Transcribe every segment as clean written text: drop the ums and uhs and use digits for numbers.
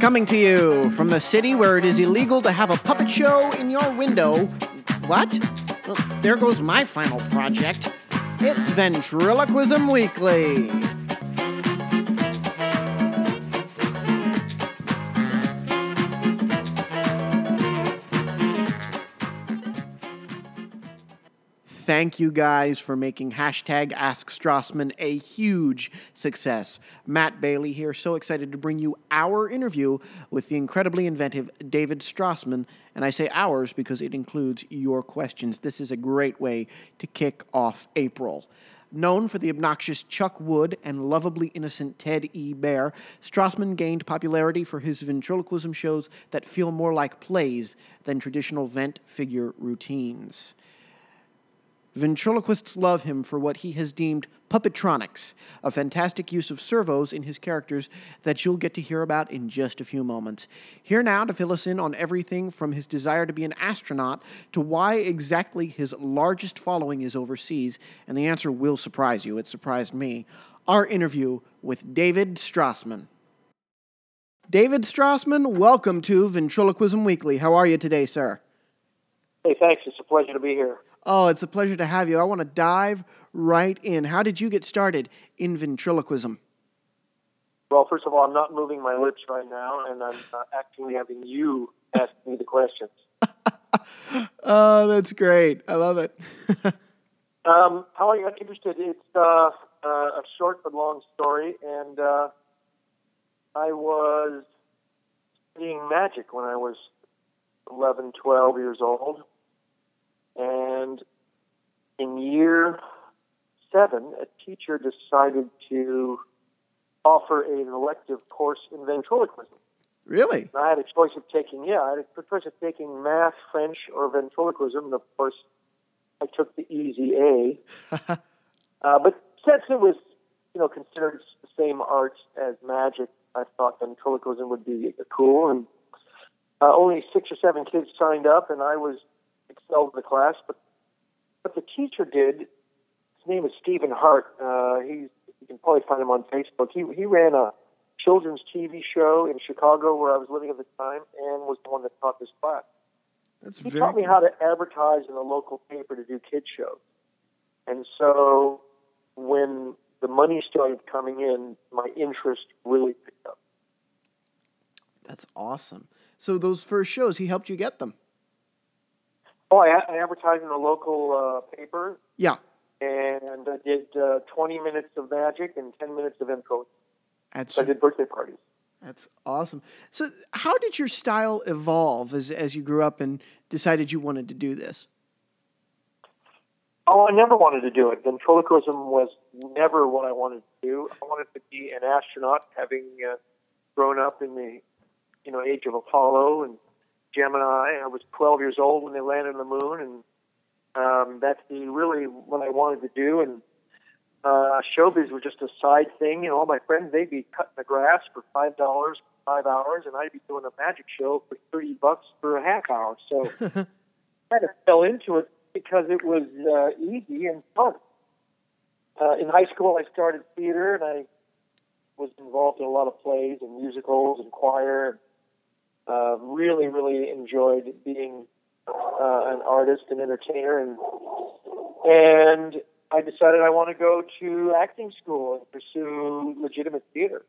Coming to you from the city where it is illegal to have a puppet show in your window. What? Well, there goes my final project. It's Ventriloquism Weekly. Thank you guys for making hashtag Ask Strassman a huge success. Matt Bailey here, so excited to bring you our interview with the incredibly inventive David Strassman. And I say ours because it includes your questions. This is a great way to kick off April. Known for the obnoxious Chuck Wood and lovably innocent Ted E. Bear, Strassman gained popularity for his ventriloquism shows that feel more like plays than traditional vent figure routines. Ventriloquists love him for what he has deemed puppetronics, a fantastic use of servos in his characters that you'll get to hear about in just a few moments. Here now to fill us in on everything from his desire to be an astronaut to why exactly his largest following is overseas, and the answer will surprise you. It surprised me. Our interview with David Strassman. David Strassman, welcome to Ventriloquism Weekly. How are you today, sir? Hey, thanks. It's a pleasure to be here. Oh, it's a pleasure to have you. I want to dive right in. How did you get started in ventriloquism? Well, first of all, I'm not moving my lips right now, and I'm actually having you ask me the questions. Oh, that's great. I love it. How I got interested, it's a short but long story, and I was studying magic when I was 11, 12 years old. And in year 7, a teacher decided to offer an elective course in ventriloquism. Really? And I had a choice of taking, math, French, or ventriloquism. And of course, I took the easy A. But since it was, considered the same art as magic, I thought ventriloquism would be cool. And only 6 or 7 kids signed up, and I was excelled in the class, but the teacher did. His name is Stephen Hart. You can probably find him on Facebook. He ran a children's TV show in Chicago where I was living at the time, and was the one that taught this class. He taught me how to advertise in a local paper to do kid shows. And so when the money started coming in, my interest really picked up. That's awesome. So those first shows, he helped you get them? Oh, I advertised in a local paper. Yeah. And I did 20 minutes of magic and 10 minutes of intro. So I did birthday parties. That's awesome. So how did your style evolve as you grew up and decided you wanted to do this? Oh, I never wanted to do it. Ventriloquism was never what I wanted to do. I wanted to be an astronaut, having grown up in the age of Apollo and Gemini. I was 12 years old when they landed on the moon, and that's really what I wanted to do. And showbiz was just a side thing. All my friends, they'd be cutting the grass for $5 for 5 hours, and I'd be doing a magic show for $30 for a half hour. So I kind of fell into it because it was easy and fun. In high school, I started theater, and I was involved in a lot of plays and musicals and choir. Really, really enjoyed being an artist and entertainer, and I decided I want to go to acting school and pursue legitimate theater.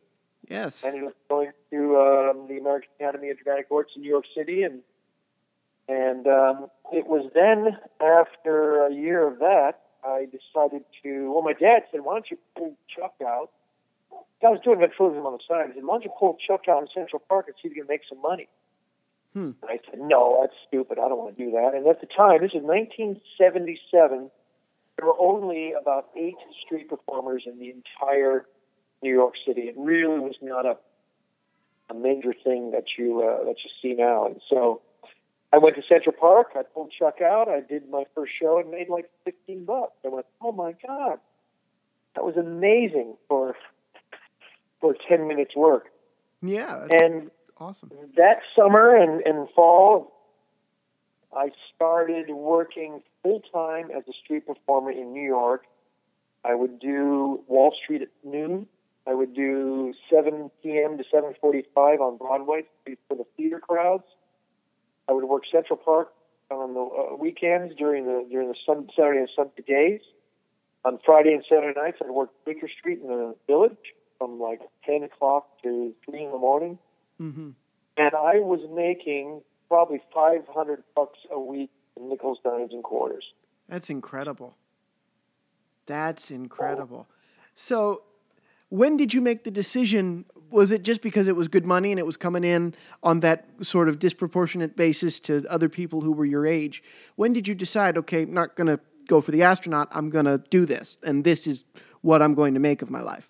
Yes. And I was going to the American Academy of Dramatic Arts in New York City, and it was then, after a year of that, I decided to. Well, my dad said, "Why don't you pull Chuck out?" I was doing ventriloquism on the side. He said, "Why don't you pull Chuck out in Central Park and see if you can make some money?" And I said, "No, that's stupid. I don't want to do that." And at the time, this is 1977, there were only about 8 street performers in the entire New York City. It really was not a major thing that you see now. And so I went to Central Park. I pulled Chuck out. I did my first show and made like $15. I went, "Oh my God, that was amazing for 10 minutes work." Yeah, and awesome. That summer and fall, I started working full-time as a street performer in New York. I would do Wall Street at noon. I would do 7 p.m. to 7:45 on Broadway for the theater crowds. I would work Central Park on the weekends during the Saturday and Sunday days. On Friday and Saturday nights, I'd work Baker Street in the Village from like 10 o'clock to 3 in the morning. Mm-hmm. And I was making probably $500 a week in nickels, dimes, and quarters. That's incredible. That's incredible. So when did you make the decision? Was it just because it was good money and it was coming in on that sort of disproportionate basis to other people who were your age? When did you decide, okay, I'm not going to go for the astronaut, I'm going to do this, and this is what I'm going to make of my life?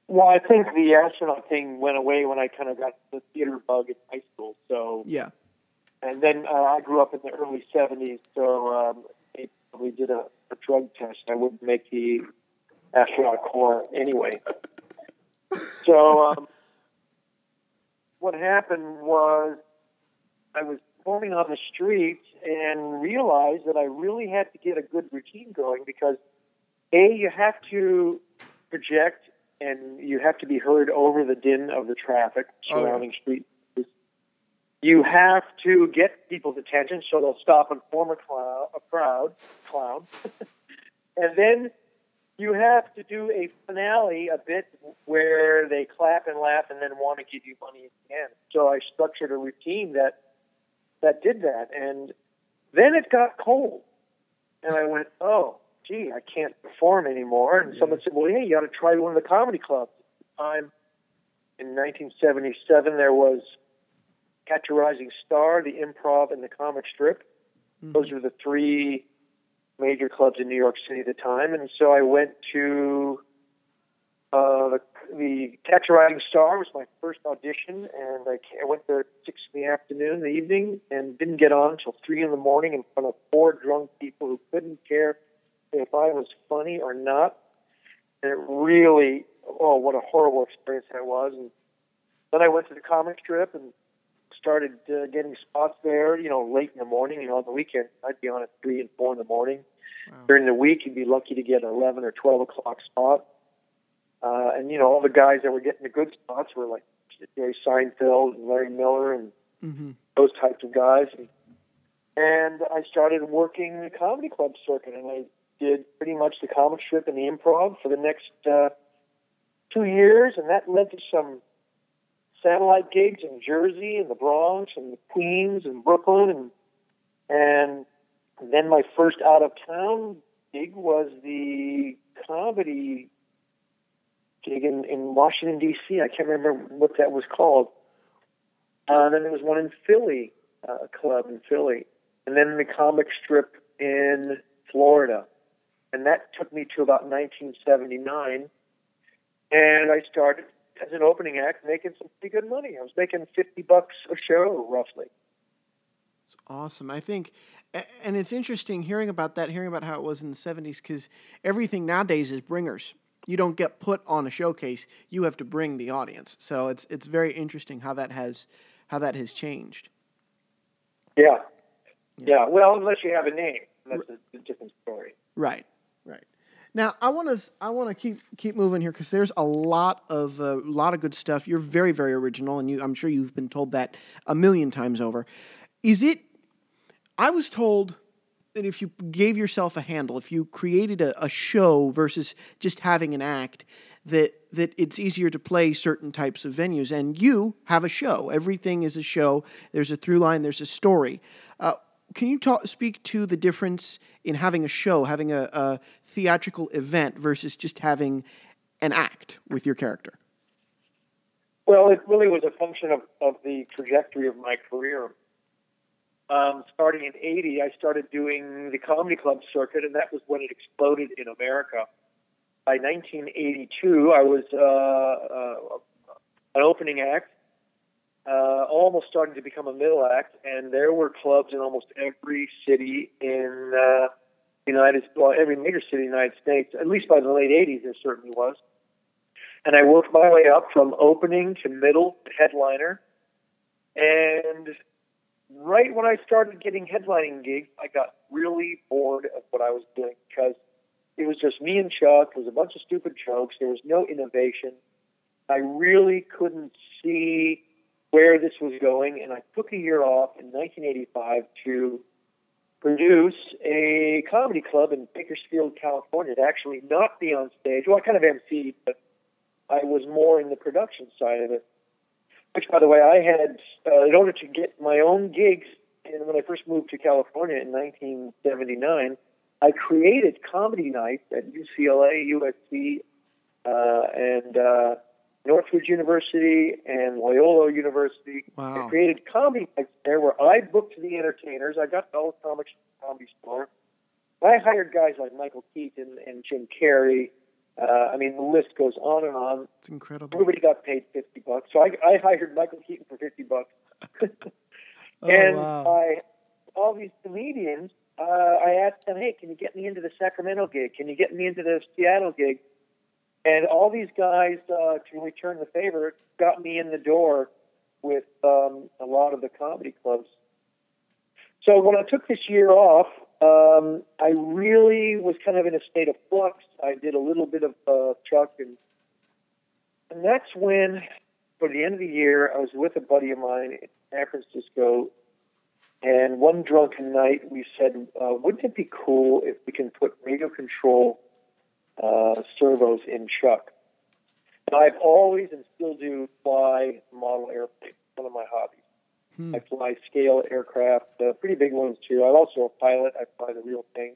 Well, I think the astronaut thing went away when I kind of got the theater bug in high school. So yeah. And then I grew up in the early 70s, so they probably did a drug test. I wouldn't make the astronaut corps anyway. So what happened was I was performing on the streets and realized that I really had to get a good routine going because, A, you have to project and you have to be heard over the din of the traffic surrounding streets. You have to get people's attention so they'll stop and form a cloud. And then you have to do a finale a bit where they clap and laugh and then want to give you money at the end. So I structured a routine that did that. And then it got cold. And I went, oh, gee, I can't perform anymore. And someone said, well, hey, you ought to try one of the comedy clubs. At the time, in 1977, there was Catch a Rising Star, the Improv, and the Comic Strip. Mm-hmm. Those were the three major clubs in New York City at the time. And so I went to the Catch a Rising Star was my first audition, and I went there at 6 in the afternoon, the evening, and didn't get on until 3 in the morning in front of 4 drunk people who couldn't care if I was funny or not. And it really, oh, what a horrible experience that was. And then I went to the Comic Strip and started getting spots there, late in the morning. On the weekend, I'd be on at 3 and 4 in the morning. Wow. During the week, you'd be lucky to get an 11 or 12 o'clock spot. And all the guys that were getting the good spots were like Jerry Seinfeld and Larry Miller and those types of guys. And I started working the comedy club circuit, and I did pretty much the comic strip and the improv for the next 2 years, and that led to some satellite gigs in Jersey and the Bronx and Queens and Brooklyn, and then my first out of town gig was the comedy gig in Washington D.C. I can't remember what that was called. Then there was one in Philly, a club in Philly, and then the comic strip in Florida, and that took me to about 1979, and I started as an opening act, making some pretty good money. I was making $50 a show, roughly. It's awesome. I think, and it's interesting hearing about how it was in the 70s, because everything nowadays is bringers. You don't get put on a showcase. You have to bring the audience. So it's very interesting how that has changed. Yeah. Well, unless you have a name, that's a different story. Right. Now, I want to keep moving here because there's a lot of good stuff. You're very, very original, and I'm sure you've been told that a million times over. I was told that if you gave yourself a handle, if you created a show versus just having an act, that it's easier to play certain types of venues. And you have a show. Everything is a show. There's a through line. There's a story. Can you speak to the difference in having a show, having a theatrical event versus just having an act with your character? Well, it really was a function of the trajectory of my career. Starting in 80, I started doing the comedy club circuit, and that was when it exploded in America. By 1982, I was an opening act, almost starting to become a middle act, and there were clubs in almost every city in every major city in the United States. At least by the late 80s, there certainly was. And I worked my way up from opening to middle to headliner. And right when I started getting headlining gigs, I got really bored of what I was doing because it was just me and Chuck. It was a bunch of stupid jokes. There was no innovation. I really couldn't see where this was going, and I took a year off in 1985 to produce a comedy club in Bakersfield, California, to actually not be on stage. Well, I kind of emceed, but I was more in the production side of it. Which, by the way, I had, in order to get my own gigs, and when I first moved to California in 1979, I created comedy nights at UCLA, USC, and Northridge University and Loyola University. Wow. I created comedy nights there where I booked the entertainers. I got all the comics from the Comedy Store. I hired guys like Michael Keaton and Jim Carrey. I mean, the list goes on and on. It's incredible. Everybody got paid $50. So I hired Michael Keaton for $50. And wow. all these comedians, I asked them, hey, can you get me into the Sacramento gig? Can you get me into the Seattle gig? And all these guys, to return the favor, got me in the door with a lot of the comedy clubs. So when I took this year off, I really was kind of in a state of flux. I did a little bit of Chuck, and that's when, for the end of the year, I was with a buddy of mine in San Francisco, and one drunken night we said, wouldn't it be cool if we can put radio control servos in Chuck? And I've always and still do fly model airplanes, one of my hobbies. I fly scale aircraft, pretty big ones too. I'm also a pilot. I fly the real thing.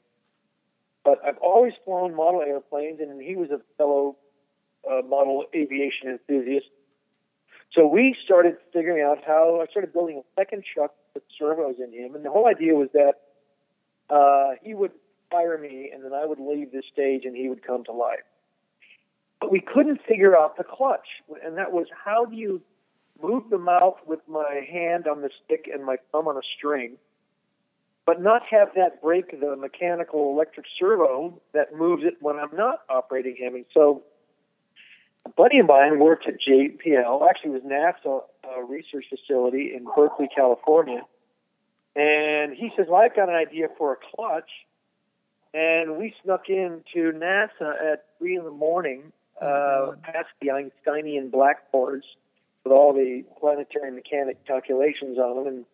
But I've always flown model airplanes, and he was a fellow model aviation enthusiast. So we started figuring out how, I started building a second Chuck with servos in him, and the whole idea was that he would fire me, and then I would leave the stage, and he would come to life. But we couldn't figure out the clutch, and that was, how do you move the mouth with my hand on the stick and my thumb on a string, but not have that break the mechanical electric servo that moves it when I'm not operating him. And so a buddy of mine worked at JPL, actually it was NASA research facility in Berkeley, California, and he says, well, I've got an idea for a clutch. And we snuck into NASA at 3 in the morning, past the Einsteinian blackboards with all the planetary mechanic calculations on them, and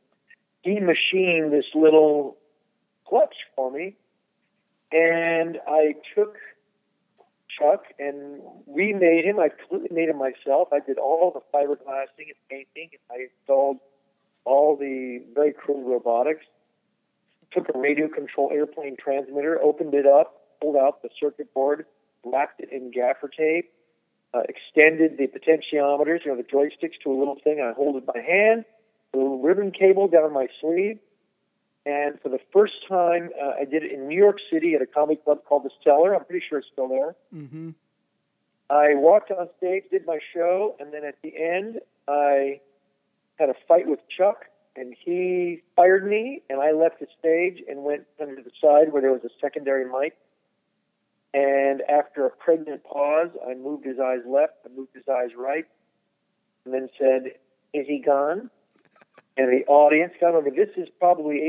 he machined this little clutch for me. And I took Chuck and remade him. I completely made him myself. I did all the fiberglassing and painting, and I installed all the very crude robotics. Took a radio control airplane transmitter, opened it up, pulled out the circuit board, wrapped it in gaffer tape, extended the potentiometers, the joysticks, to a little thing I hold in my hand, a little ribbon cable down my sleeve. And for the first time, I did it in New York City at a comedy club called The Cellar. I'm pretty sure it's still there. Mm-hmm. I walked on stage, did my show, and then at the end, I had a fight with Chuck, and he fired me, and I left the stage and went under the side where there was a secondary mic. And after a pregnant pause, I moved his eyes left, I moved his eyes right, and then said, is he gone? And the audience, I remember, this is probably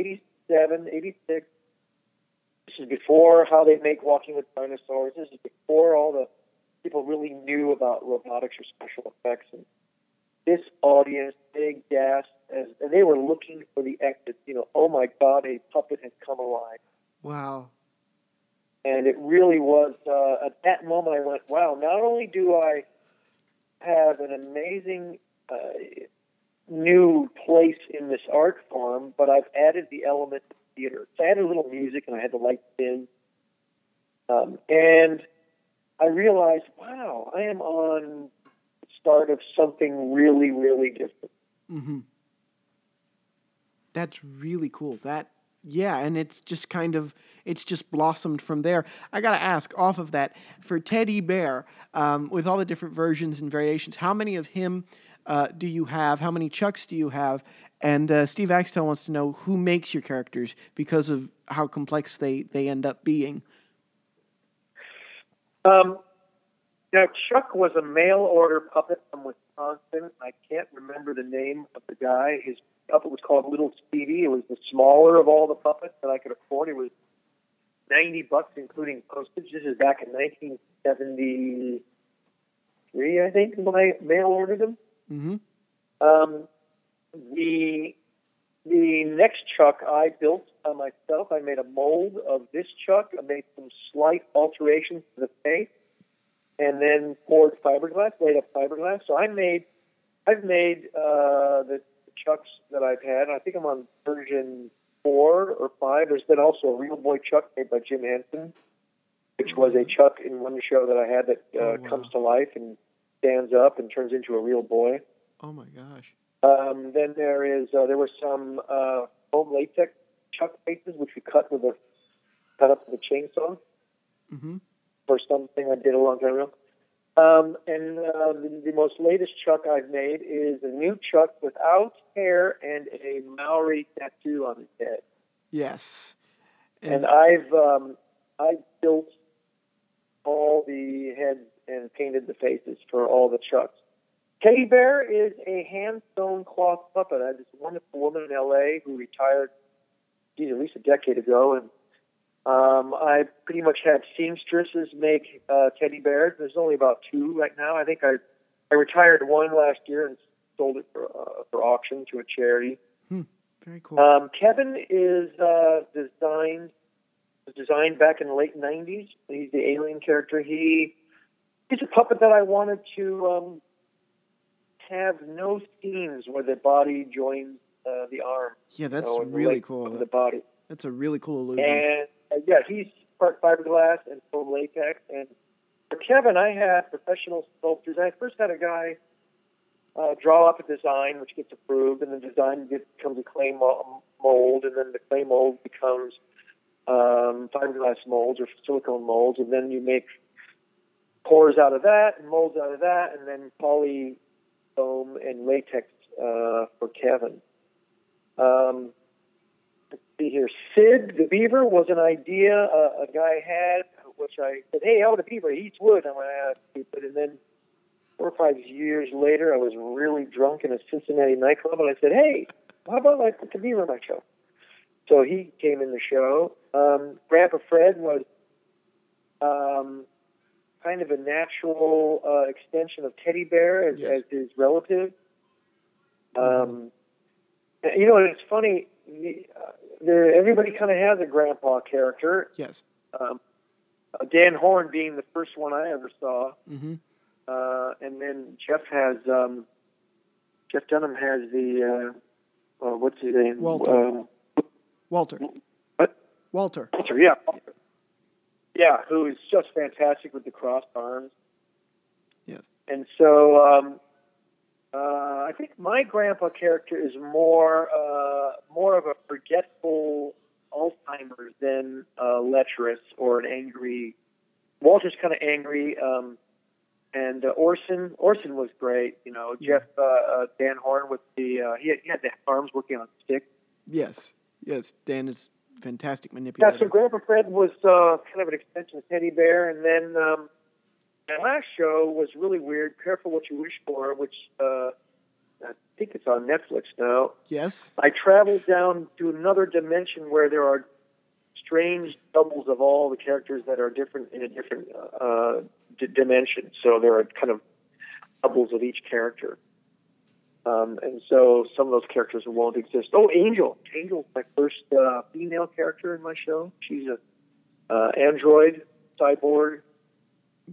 87, 86. This is before How They Make Walking with Dinosaurs. This is before all the people really knew about robotics or special effects. And this audience, they gasped, and they were looking for the exit. Oh my God, a puppet had come alive. Wow. And it really was, at that moment I went, wow, not only do I have an amazing new place in this art form, but I've added the element of theater. So I added a little music, and I had the lights in. And I realized, wow, I am on the start of something really, really different. Mm-hmm. That's really cool. And it's just it's just blossomed from there. I got to ask, off of that, for Teddy Bear, with all the different versions and variations, how many of him do you have? How many Chucks do you have? And Steve Axtell wants to know who makes your characters because of how complex they end up being. Now, Chuck was a mail-order puppet from Wisconsin. I can't remember the name of the guy. His puppet was called Little Stevie. It was the smaller of all the puppets that I could afford. It was $90, including postage. This is back in 1973, '93, I think, when I mail ordered them. Mm-hmm. The next Chuck I built myself. I made a mold of this Chuck. I made some slight alterations to the face, and then poured fiberglass, laid up fiberglass. So I've made the Chucks that I've had. I think I'm on version 4 or 5. There's been also a real boy Chuck made by Jim Henson, which was a Chuck in one show that I had that comes to life and stands up and turns into a real boy. Oh my gosh! Then there were some foam latex Chuck faces, which we cut up with a chainsaw. Mm-hmm. For something I did a long time ago. The most latest Chuck I've made is a new Chuck without hair and a Maori tattoo on his head. Yes. And I've built all the heads and painted the faces for all the Chucks. Teddy Bear is a hand-sewn cloth puppet. I had this wonderful woman in L.A. who retired, at least a decade ago, and I pretty much had seamstresses make teddy bears. There's only about 2 right now. I think I retired one last year and sold it for auction to a charity. Very cool. Kevin is designed back in the late 90s. He's the alien character. He's a puppet that I wanted to have no seams where the body joins the arm. Yeah, that's really cool. The body. That's a really cool illusion. And he's part fiberglass and foam latex. And for Kevin, I had professional sculptors. I first had a guy draw up a design, which gets approved, and the design becomes a clay mold, and then the clay mold becomes fiberglass molds or silicone molds, and then you make cores out of that and molds out of that, and then poly foam and latex for Kevin. Let's see here. Sid the beaver was an idea a guy had, which I said, "Hey, how about a beaver? He eats wood." I'm like, stupid. And then 4 or 5 years later, I was really drunk in a Cincinnati nightclub, and I said, "Hey, how about I put the beaver in my show?" So he came in the show. Grandpa Fred was kind of a natural extension of Teddy Bear as his relative. It's funny. Everybody kind of has a grandpa character. Yes. Dan Horn being the first one I ever saw. Mm-hmm. And then Jeff Dunham has the, what's his name? Walter. Walter. What? Walter. Walter, yeah. Yeah, who is just fantastic with the crossed arms. Yes. And so I think my grandpa character is more of a forgetful Alzheimer's than lecherous or an angry. Walter's kind of angry, and Orson was great. Jeff Dan Horn with the he had the arms working on sticks. Yes, Dan is fantastic manipulator. Yeah, so Grandpa Fred was kind of an extension of Teddy Bear, and then my last show was really weird. Careful What You Wish For, which I think it's on Netflix now. Yes. I traveled down to another dimension where there are strange doubles of all the characters that are different in a different dimension. So there are kind of doubles of each character. And so some of those characters won't exist. Oh, Angel. Angel's my first female character in my show. She's a android, cyborg.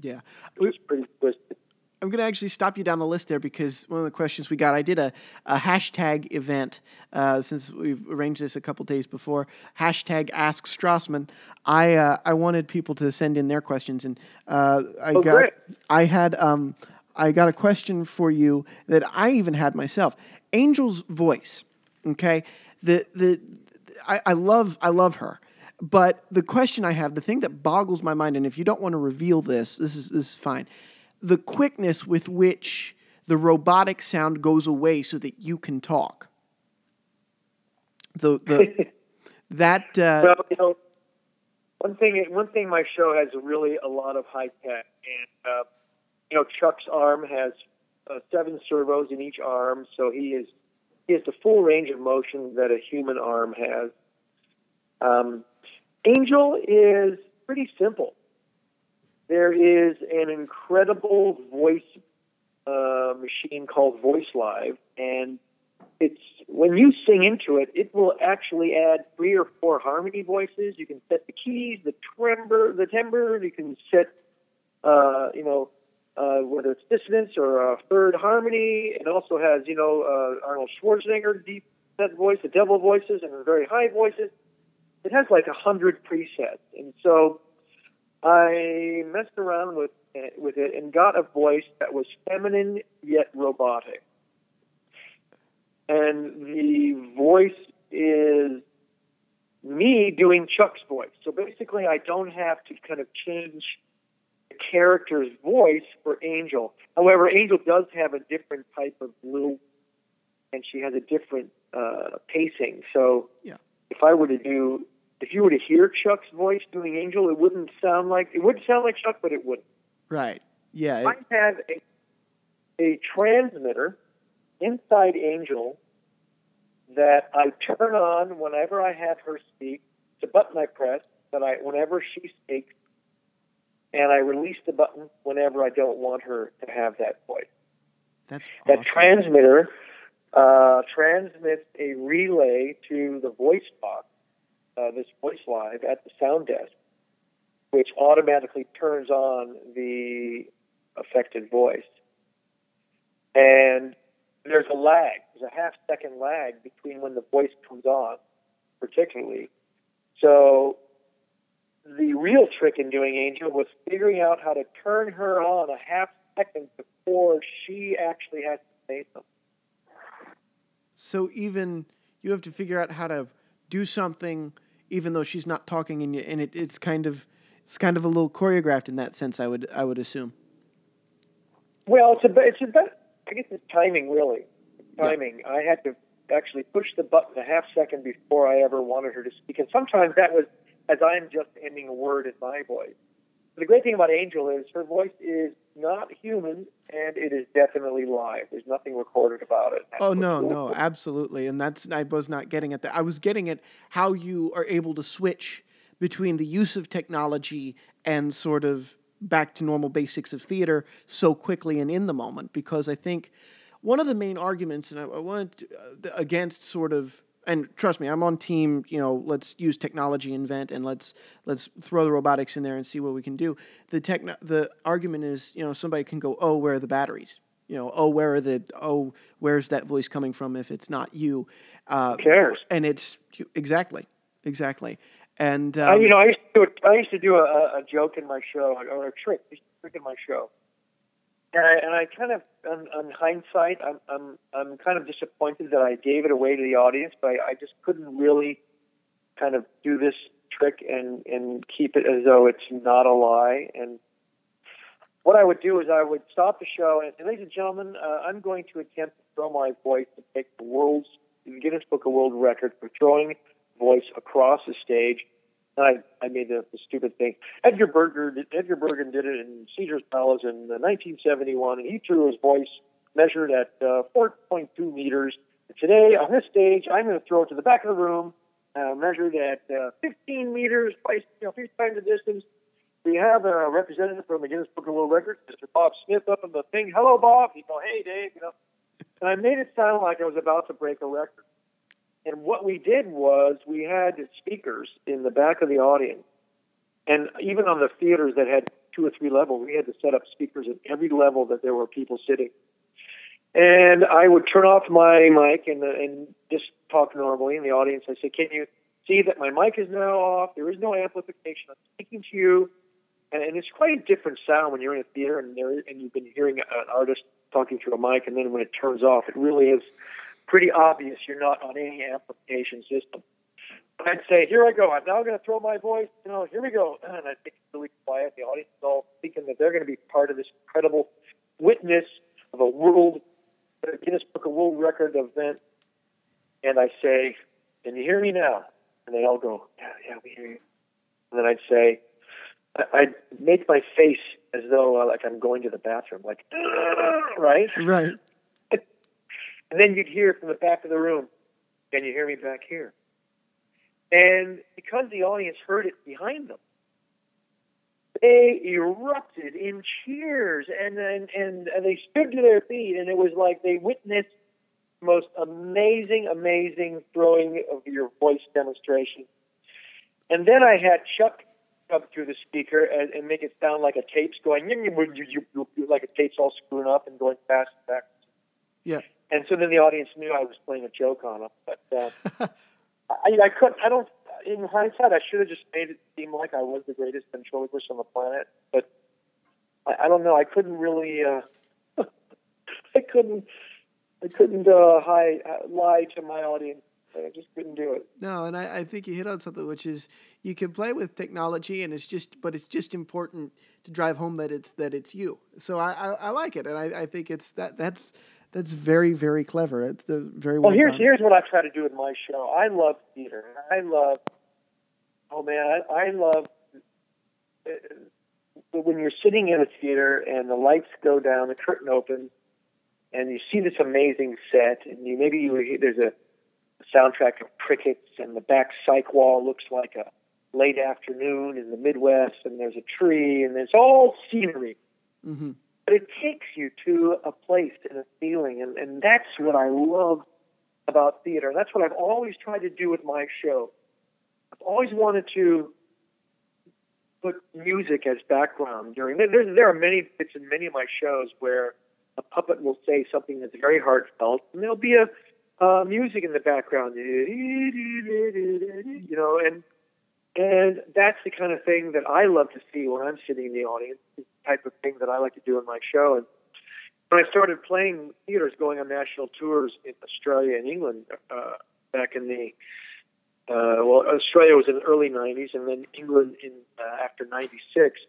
Yeah. It's pretty twisted. I'm going to actually stop you down the list there because one of the questions we got, I did a hashtag event since we've arranged this a couple days before. Hashtag Ask Strassman. I wanted people to send in their questions, and I got a question for you that I even had myself. Angel's voice. Okay, I love her. But the question I have, the thing that boggles my mind, and if you don't want to reveal this is fine. The quickness with which the robotic sound goes away so that you can talk. One thing my show has really a lot of high tech, and Chuck's arm has 7 servos in each arm, so he has the full range of motion that a human arm has. Angel is pretty simple. There is an incredible voice machine called Voice Live, and it's when you sing into it, it will actually add 3 or 4 harmony voices. You can set the keys, the timbre. You can set, whether it's dissonance or a third harmony. It also has, Arnold Schwarzenegger deep set voice, the devil voices, and the very high voices. It has like 100 presets, and so I messed around with it and got a voice that was feminine yet robotic. And the voice is me doing Chuck's voice. So basically, I don't have to kind of change the character's voice for Angel. However, Angel does have a different type of lilt, and she has a different pacing. So if you were to hear Chuck's voice doing Angel, it would sound like Chuck, but it wouldn't. Right. Yeah. I have a transmitter inside Angel that I turn on whenever I have her speak. It's a button I press whenever she speaks, and I release the button whenever I don't want her to have that voice. That's awesome. That transmitter transmits a relay to the voice box, this Voice Live at the sound desk, which automatically turns on the affected voice. And there's a lag. There's a half-second lag between when the voice comes on, particularly. So the real trick in doing Angel was figuring out how to turn her on a half second before she actually has to say something. So even you have to figure out how to do something even though she's not talking, and it's kind of a little choreographed in that sense. I would assume. Well, it's about I guess it's timing, really. Timing. Yeah. I had to actually push the button a half second before I ever wanted her to speak. And sometimes that was as I'm just ending a word in my voice. The great thing about Angel is her voice is not human, and it is definitely live. There's nothing recorded about it. Oh, no, absolutely. And I was not getting at that. I was getting at how you are able to switch between the use of technology and sort of back to normal basics of theater so quickly and in the moment, because I think one of the main arguments, and I went against sort of, and trust me, I'm on team, let's use technology, invent, and let's throw the robotics in there and see what we can do. The argument is, somebody can go, oh, where are the batteries? Where's that voice coming from if it's not you? Who cares? And it's exactly. And I used to do a joke in my show, or a trick in my show, and I kind of, on hindsight, I'm kind of disappointed that I gave it away to the audience, but I just couldn't really kind of do this trick and keep it as though it's not a lie. And what I would do is I would stop the show and say, ladies and gentlemen, I'm going to attempt to throw my voice to take the Guinness Book of World Record for throwing voice across the stage. And I made the stupid thing. Edgar Bergen did it in Caesar's Palace in 1971, and he threw his voice measured at 4.2 meters. And today, on this stage, I'm going to throw it to the back of the room, measured at 15 meters, twice, 3 times the distance. We have a representative from the Guinness Book of World Records, Mr. Bob Smith, up in the thing. Hello, Bob. He'd go, hey, Dave. And I made it sound like I was about to break a record. And what we did was we had speakers in the back of the audience. And even on the theaters that had 2 or 3 levels, we had to set up speakers at every level that there were people sitting. And I would turn off my mic and just talk normally in the audience. I say, can you see that my mic is now off? There is no amplification. I'm speaking to you. And it's quite a different sound when you're in a theater and you've been hearing an artist talking through a mic, and then when it turns off, it really is pretty obvious you're not on any amplification system. I'd say, here I go. I'm now going to throw my voice. Here we go. And I'd make it really quiet. The audience is all thinking that they're going to be part of this incredible witness of a Guinness Book of World Record event. And I say, can you hear me now? And they all go, yeah, we hear you. And then I'd say, I'd make my face as though like I'm going to the bathroom, like, right? Right. And then you'd hear from the back of the room, can you hear me back here? And because the audience heard it behind them, they erupted in cheers, and they stood to their feet, and it was like they witnessed the most amazing throwing of your voice demonstration. And then I had Chuck come through the speaker and make it sound like a tape's going, like a tape's all screwing up and going fast and back. Yeah. And so then the audience knew I was playing a joke on them. But I couldn't. I don't. In hindsight, I should have just made it seem like I was the greatest ventriloquist on the planet. But I don't know. I couldn't really. I couldn't lie to my audience. I just couldn't do it. No, and I think you hit on something, which is you can play with technology, and it's just important to drive home that it's you. So I like it, and I think that's very, very clever. It's very well done. Here's what I try to do with my show. I love theater. I love when you're sitting in a theater and the lights go down, the curtain opens, and you see this amazing set, and there's a soundtrack of crickets, and the back cyc wall looks like a late afternoon in the Midwest, and there's a tree, and it's all scenery. Mm-hmm. But it takes you to a place and a feeling, and that's what I love about theater. And that's what I've always tried to do with my show. I've always wanted to put music as background during. There are many bits in many of my shows where a puppet will say something that's very heartfelt, and there'll be a music in the background, and that's the kind of thing that I love to see when I'm sitting in the audience. It's the type of thing that I like to do in my show. And when I started playing theaters, going on national tours in Australia and England back in the Australia was in the early '90s, and then England after '96.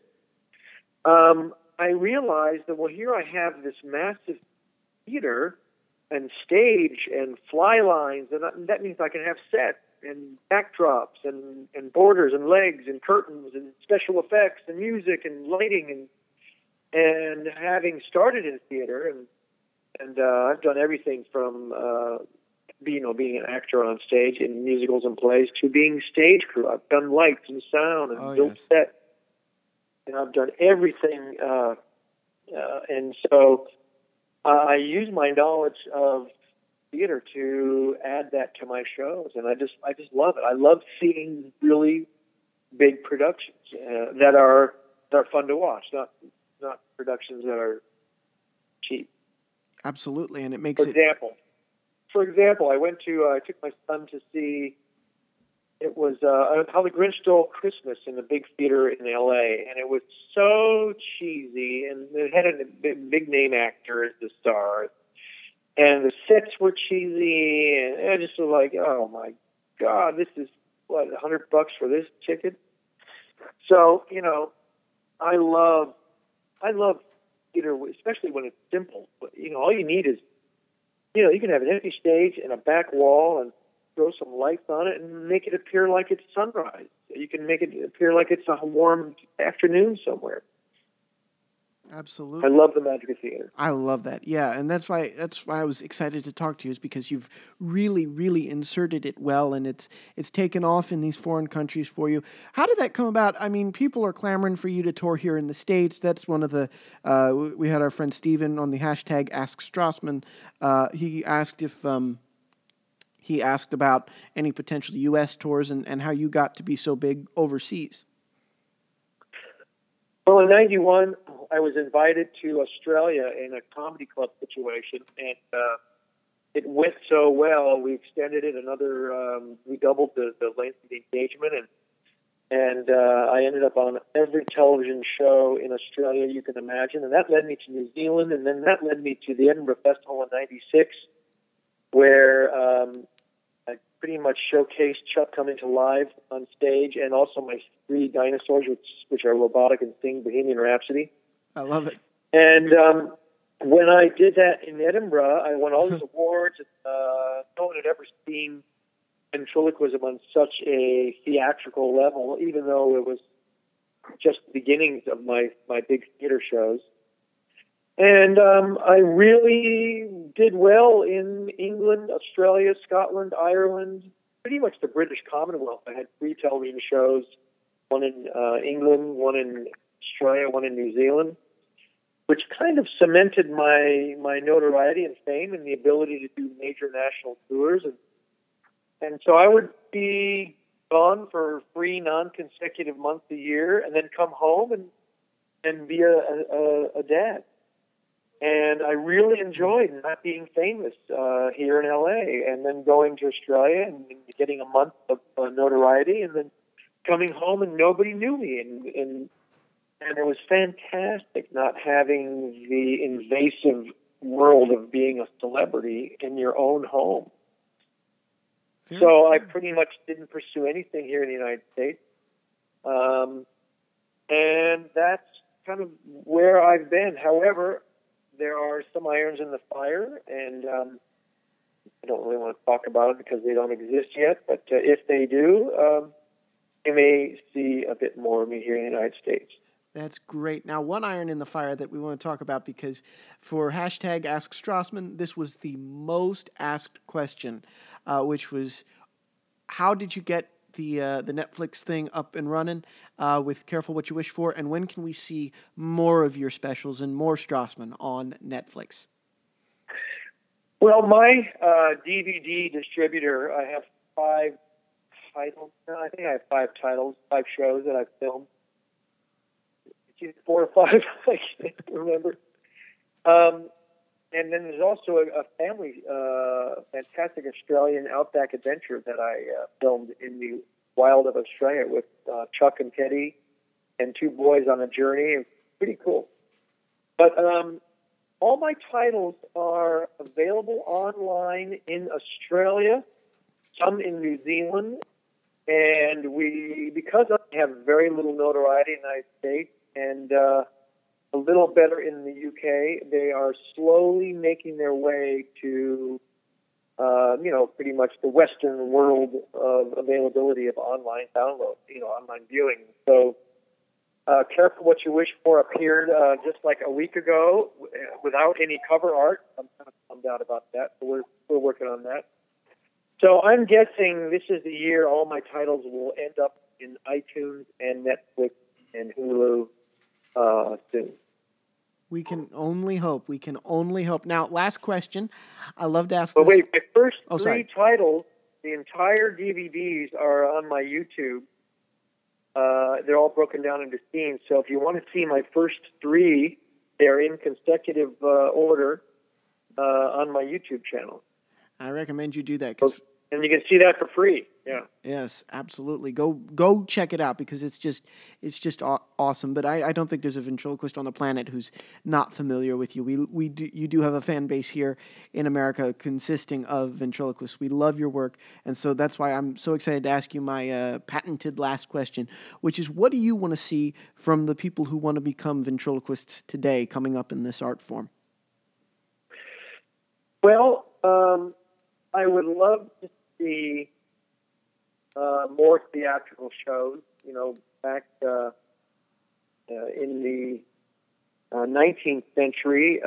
I realized that here I have this massive theater and stage and fly lines, and that means I can have sets and backdrops and borders and legs and curtains and special effects and music and lighting and having started in theater and I've done everything from being an actor on stage in musicals and plays to being stage crew. I've done lights and sound and built sets, and I've done everything, and so I use my knowledge of theater to add that to my shows, and I just love it. I love seeing really big productions that are fun to watch, not productions that are cheap. Absolutely, and it makes For example, I took my son to see. It was How the Grinch Stole Christmas in the big theater in L.A., and it was so cheesy, and it had a big name actor as the star, and the sets were cheesy, and I just was like, oh my God, this is what, $100 for this ticket? So I love theater, especially when it's simple. All you need is, you can have an empty stage and a back wall and throw some lights on it and make it appear like it's sunrise. You can make it appear like it's a warm afternoon somewhere. Absolutely. I love the magic of theater. I love that. Yeah, and that's why I was excited to talk to you, is because you've really, really inserted it well, and it's taken off in these foreign countries for you. How did that come about? I mean, people are clamoring for you to tour here in the States. That's one of the we had our friend Steven on the hashtag Ask Strassman. He asked if he asked about any potential U.S. tours and how you got to be so big overseas. Well, in '91, I was invited to Australia in a comedy club situation, and it went so well, we extended it another, we doubled the length of the engagement, and I ended up on every television show in Australia you can imagine, and that led me to New Zealand, and then that led me to the Edinburgh Festival in '96, where I pretty much showcased Chuck coming to life on stage, and also my 3 dinosaurs, which are robotic and sing Bohemian Rhapsody. I love it. And when I did that in Edinburgh, I won all these awards. No one had ever seen ventriloquism on such a theatrical level, even though it was just the beginnings of my big theater shows. And I really did well in England, Australia, Scotland, Ireland, pretty much the British Commonwealth. I had 3 television shows, one in England, one in Australia, one in New Zealand, which kind of cemented my notoriety and fame and the ability to do major national tours. And so I would be gone for 3 non-consecutive months a year and then come home and be a dad. And I really enjoyed not being famous here in LA, and then going to Australia and getting a month of notoriety, and then coming home and nobody knew me. And it was fantastic not having the invasive world of being a celebrity in your own home. So I pretty much didn't pursue anything here in the United States. And that's kind of where I've been. However, there are some irons in the fire, and I don't really want to talk about it because they don't exist yet. But if they do, you may see a bit more of me here in the United States. That's great. Now, one iron in the fire that we want to talk about, because for hashtag Ask Strassman, this was the most asked question, which was, how did you get the Netflix thing up and running with Careful What You Wish For, and when can we see more of your specials and more Strassman on Netflix? Well, my DVD distributor, I have 5 titles. No, I think I have 5 titles, 5 shows that I've filmed. It's either 4 or 5, I can't remember. And then there's also a family, fantastic Australian outback adventure that I filmed in the wild of Australia with Chuck and Teddy and 2 boys on a journey. It's pretty cool. But all my titles are available online in Australia, some in New Zealand, and because I have very little notoriety in the United States and a little better in the UK, they are slowly making their way to, pretty much the Western world of availability of online download, online viewing. So, Careful What You Wish For appeared just like a week ago without any cover art. I'm kind of bummed out about that, but we're working on that. So I'm guessing this is the year all my titles will end up in iTunes and Netflix and Hulu soon. We can only hope. We can only hope. Now, last question. I love to ask But this. wait, my first 3 sorry. titles, the entire DVDs are on my YouTube. They're all broken down into scenes. So if you want to see my first 3, they're in consecutive order on my YouTube channel. I recommend you do that. And you can see that for free. Yeah. Yes, absolutely. Go check it out, because it's just awesome. But I don't think there's a ventriloquist on the planet who's not familiar with you. You do have a fan base here in America consisting of ventriloquists. We love your work, and so that's why I'm so excited to ask you my patented last question, which is, what do you want to see from the people who want to become ventriloquists today coming up in this art form? Well, I would love to see more theatrical shows. Back in the 19th century,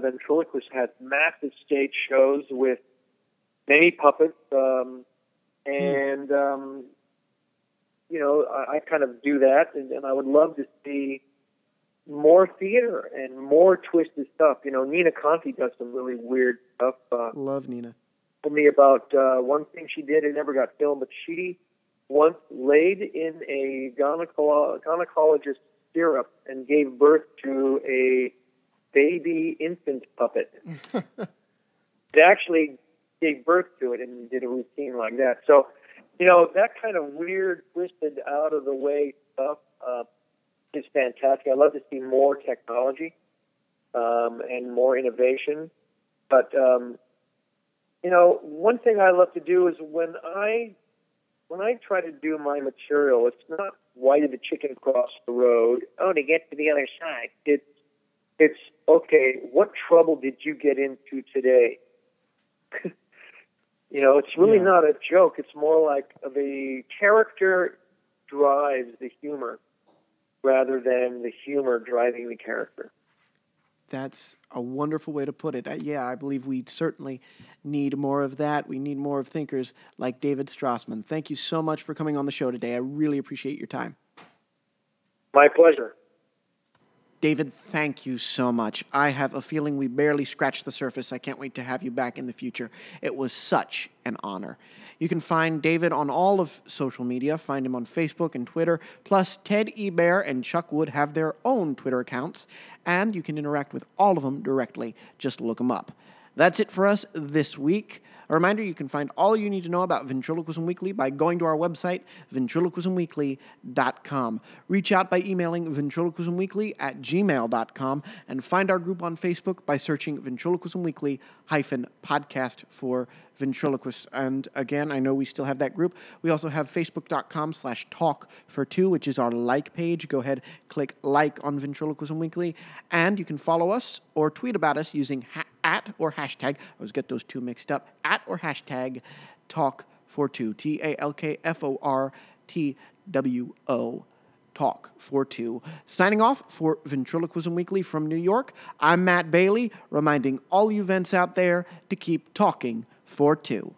ventriloquists had massive stage shows with many puppets, and I kind of do that, and I would love to see more theater and more twisted stuff. Nina Conti does some really weird stuff. Love Nina. Told me about one thing she did. It never got filmed, but she once laid in a gynecologist's syrup and gave birth to a baby infant puppet. They actually gave birth to it and did a routine like that. So, that kind of weird, twisted, out of the way stuff is fantastic. I love to see more technology and more innovation. But one thing I love to do is when I try to do my material, it's not why did the chicken cross the road? Oh, to get to the other side. It's okay. What trouble did you get into today? It's really not a joke. It's more like the character drives the humor rather than the humor driving the character. That's a wonderful way to put it. I believe we certainly need more of that. We need more of thinkers like David Strassman. Thank you so much for coming on the show today. I really appreciate your time. My pleasure. David, thank you so much. I have a feeling we barely scratched the surface. I can't wait to have you back in the future. It was such an honor. You can find David on all of social media. Find him on Facebook and Twitter. Plus, Ted Ebert and Chuck Wood have their own Twitter accounts, and you can interact with all of them directly. Just look them up. That's it for us this week. A reminder, you can find all you need to know about Ventriloquism Weekly by going to our website, ventriloquismweekly.com. Reach out by emailing ventriloquismweekly@gmail.com and find our group on Facebook by searching Ventriloquism Weekly-podcast for ventriloquists. And again, I know we still have that group. We also have facebook.com/talk4two, which is our like page. Go ahead, click like on Ventriloquism Weekly, and you can follow us or tweet about us using at or hashtag, I always get those two mixed up, at or hashtag talk42, TALKFORTWO, talk42. Signing off for Ventriloquism Weekly from New York, I'm Matt Bailey, reminding all you vents out there to keep talking for two.